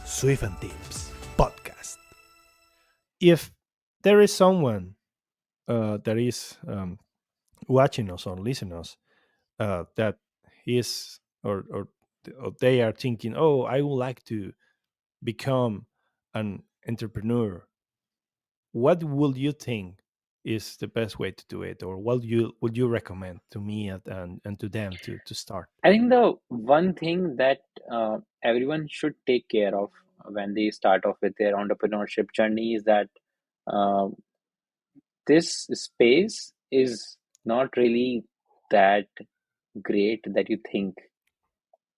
Swift and Tips podcast. If there is someone that is watching us or listening us that is or they are thinking, oh, I would like to become an entrepreneur, what would you think is the best way to do it, or what you would you recommend to me and to them to start? I think the one thing that everyone should take care of when they start off with their entrepreneurship journey is that uh, this space is not really that great that you think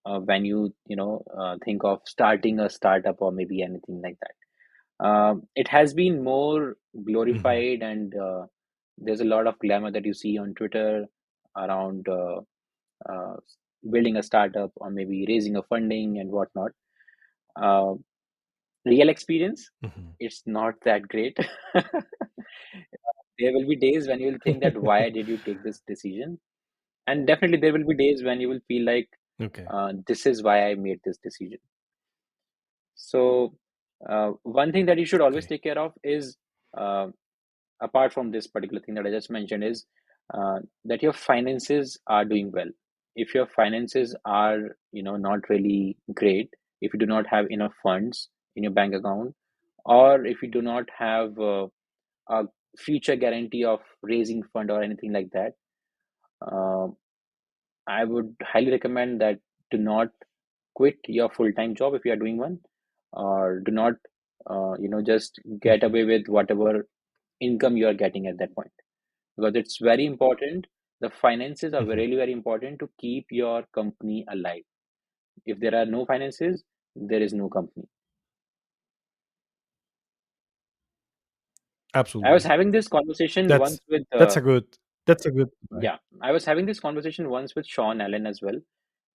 when you think of starting a startup or maybe anything like that. It has been more Mhm. glorified, and there's a lot of glamour that you see on Twitter around uh, building a startup or maybe raising a funding and whatnot. Uh, Real experience, Mhm. it's not that great. There will be days when you will think that why did you take this decision, and definitely there will be days when you will feel like Okay. this is why I made this decision. So one thing that you should always Okay. take care of is uh, apart from this particular thing that I just mentioned is that your finances are doing well. If your finances are not really great, if you do not have enough funds in your bank account, or if you do not have a future guarantee of raising fund or anything like that, uh, I would highly recommend that do not quit your full-time job if you are doing one, or do not just get Mhm. away with whatever income you are getting at that point, because it's very important. The finances are Mhm. really very important to keep your company alive. If there are no finances, there is no company. I was Absolutely. having this conversation That's once with that's a good that's a good advice. yeah, I was having this conversation once with Sean Allen as well,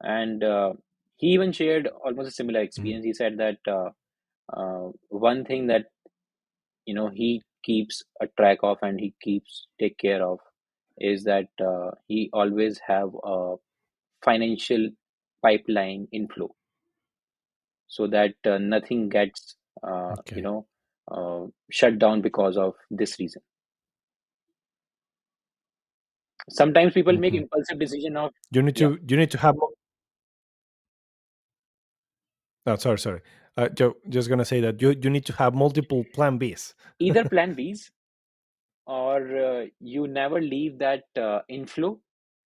and he even shared almost a similar Mhm. experience. He said that one thing that he keeps a track of and he keeps take care of is that he always have a financial pipeline inflow, so that nothing gets Okay. shut down because of this reason. Sometimes people make Mhm. impulsive decision of yeah, You need to have no, sorry. Just gonna say that you need to have multiple plan Bs. either plan B's, or you never leave that inflow,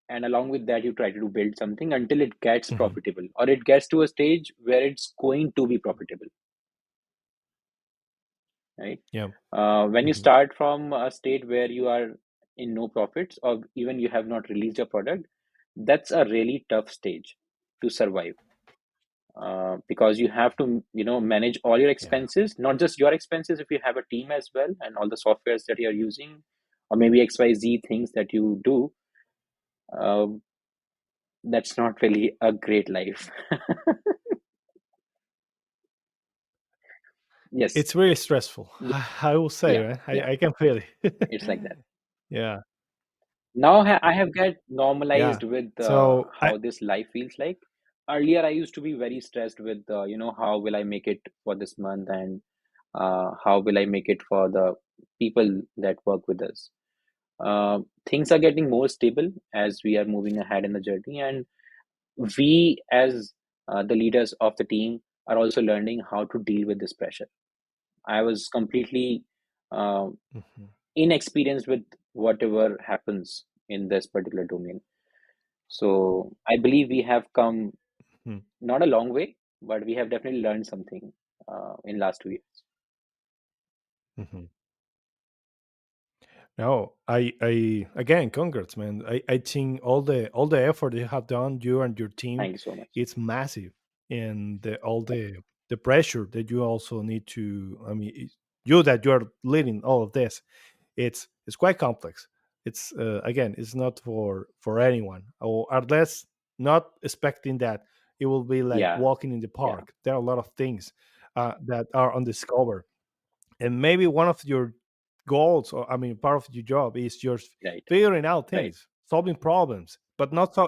and along with that you try to build something until it gets Mhm. profitable or it gets to a stage where it's going to be profitable, right? Yeah. When you Mhm. start from a state where you are in no profits or even you have not released your product, that's a really tough stage to survive, because you have to manage all your Yeah. expenses, not just your expenses, if you have a team as well, and all the softwares that you are using, or maybe XYZ things that you do. um, that's not really a great life. Yes. It's really stressful. Yeah, I will say, yeah, man. yeah, I can feel it. it's like that. Yeah. Now I have get Yeah. normalized with So I how this life feels like. Earlier I used to be very stressed with how will I make it for this month, and how will I make it for the people that work with us. Things are getting more stable as we are moving ahead in the journey, and we as the leaders of the team are also learning how to deal with this pressure. I was completely uh, Mhm. inexperienced with whatever happens in this particular domain. So I believe we have come Mhm. not a long way, but we have definitely learned something in last 2 years. Mhm. No, I again, congrats, man. I think all the effort you have done, you and your team, Thank you so much. it's massive, and all the pressure that you also need to. I mean, you that you are leading all of this, it's quite complex. It's again, it's not for anyone, or at least not expecting that it will be like Yeah, walking in the yeah, park. There are a lot of things that are undiscovered, and maybe one of your goals, or I mean part of your job is just right, figuring out right. things, solving problems. but not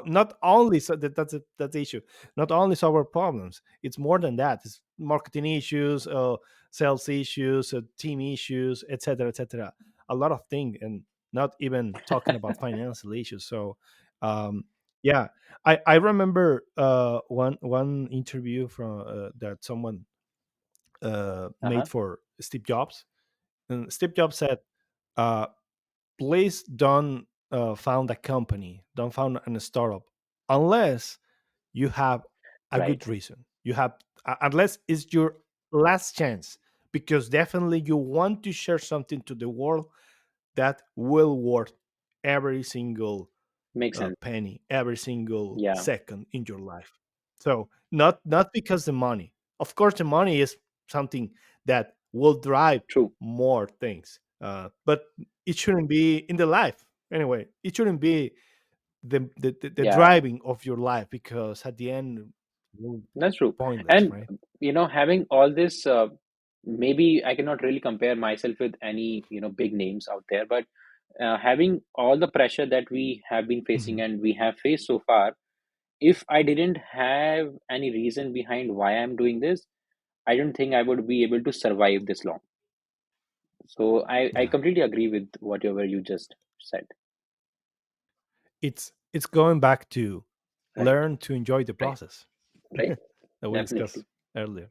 only so that's the issue. Not only solve problems, it's more than that. It's marketing issues, sales issues, team issues, etc., etc. A lot of things, and not even talking about financial issues. So um yeah, I remember one interview from that someone made Uh-huh. for Steve Jobs, and Steve Jobs said, uh, please don't found a company, don't found a startup unless you have a Right. good reason. You have unless it's your last chance, because definitely you want to share something to the world that will worth every single Makes sense. penny, every single Yeah. second in your life. So not because the money. Of course, the money is something that will drive True. more things, but it shouldn't be in the life anyway. It shouldn't be the Yeah, driving of your life, because at the end, it will that's true. pointless, And right? having all this, maybe I cannot really compare myself with any, big names out there, but having all the pressure that we have been facing Mhm. and we have faced so far, if I didn't have any reason behind why I'm doing this, I don't think I would be able to survive this long. So I Yeah, completely agree with whatever you just said. it's going back to Right. learn to enjoy the Right. process Right. that we discussed Definitely. earlier.